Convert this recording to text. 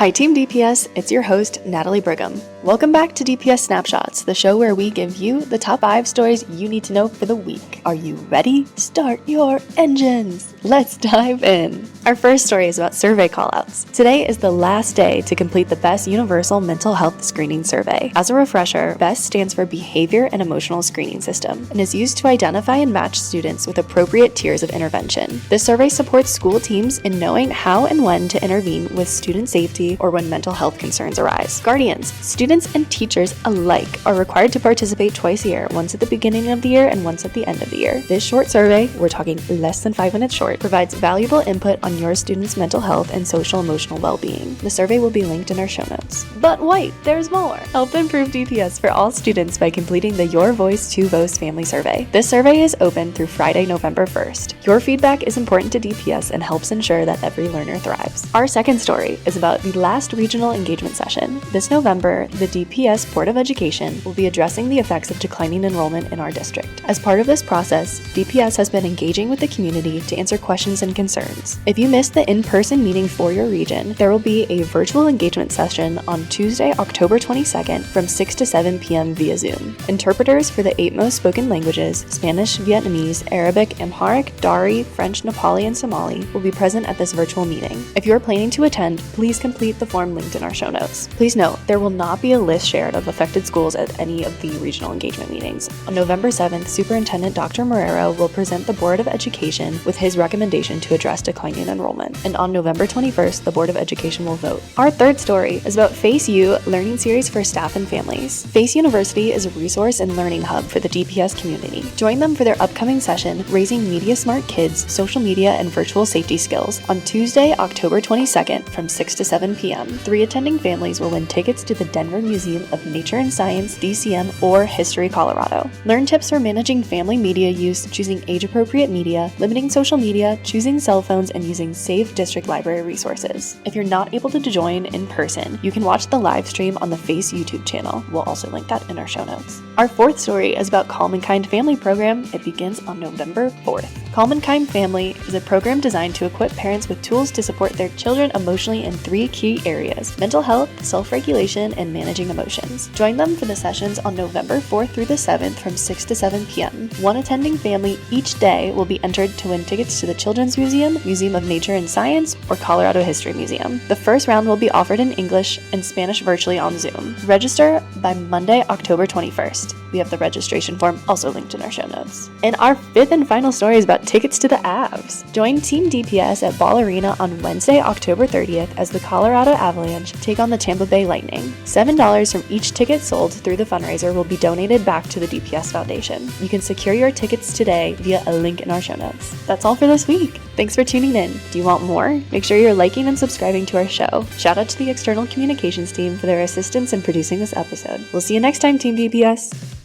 Hi Team DPS, it's your host, Natalie Brigham. Welcome back to DPS Snapshots, the show where we give you the top 5 stories you need to know for the week. Are you ready? Start your engines! Let's dive in. Our first story is about survey callouts. Today is the last day to complete the BESS Universal Mental Health Screening Survey. As a refresher, BESS stands for Behavior and Emotional Screening System and is used to identify and match students with appropriate tiers of intervention. This survey supports school teams in knowing how and when to intervene with student safety or when mental health concerns arise. Guardians, students and teachers alike are required to participate twice a year, once at the beginning of the year and once at the end of the year. This short survey, we're talking less than 5 minutes short, provides valuable input on your students' mental health and social-emotional well-being. The survey will be linked in our show notes. But wait, there's more! Help improve DPS for all students by completing the Your Voice to Voice Family Survey. This survey is open through Friday, November 1st. Your feedback is important to DPS and helps ensure that every learner thrives. Our second story is about the last regional engagement session. This November, the DPS Board of Education will be addressing the effects of declining enrollment in our district. As part of this process, DPS has been engaging with the community to answer questions and concerns. If you missed the in-person meeting for your region, there will be a virtual engagement session on Tuesday, October 22nd from 6 to 7 p.m. via Zoom. Interpreters for the 8 most spoken languages, Spanish, Vietnamese, Arabic, Amharic, Dari, French, Nepali, and Somali, will be present at this virtual meeting. If you are planning to attend, please complete the form linked in our show notes. Please note, there will not be a list shared of affected schools at any of the regional engagement meetings. On November 7th, Superintendent Dr. Marrero will present the Board of Education with his recommendation to address declining enrollment. And on November 21st, the Board of Education will vote. Our third story is about Face U learning series for staff and families. Face University is a resource and learning hub for the DPS community. Join them for their upcoming session, Raising Media Smart Kids, Social Media and Virtual Safety Skills, on Tuesday, October 22nd from 6 to 7 p.m. 3 attending families will win tickets to the Denver Museum of Nature and Science, DCM, or History, Colorado. Learn tips for managing family media use, choosing age-appropriate media, limiting social media, choosing cell phones, and using safe district library resources. If you're not able to join in person, you can watch the live stream on the Face YouTube channel. We'll also link that in our show notes. Our fourth story is about Calm and Kind Family Program. It begins on November 4th. Calm and Kind Family is a program designed to equip parents with tools to support their children emotionally in 3 key areas: mental health, self-regulation, and managing emotions. Join them for the sessions on November 4th through the 7th from 6 to 7 p.m. 1 attending family each day will be entered to win tickets to the Children's Museum, Museum of Nature and Science, or Colorado History Museum. The first round will be offered in English and Spanish virtually on Zoom. Register by Monday, October 21st. We have the registration form also linked in our show notes. And our fifth and final story is about tickets to the Avs. Join Team DPS at Ball Arena on Wednesday, October 30th as the Colorado Avalanche take on the Tampa Bay Lightning. $7 from each ticket sold through the fundraiser will be donated back to the DPS Foundation. You can secure your tickets today via a link in our show notes. That's all for this week. Thanks for tuning in. Do you want more? Make sure you're liking and subscribing to our show. Shout out to the external communications team for their assistance in producing this episode. We'll see you next time, Team DPS.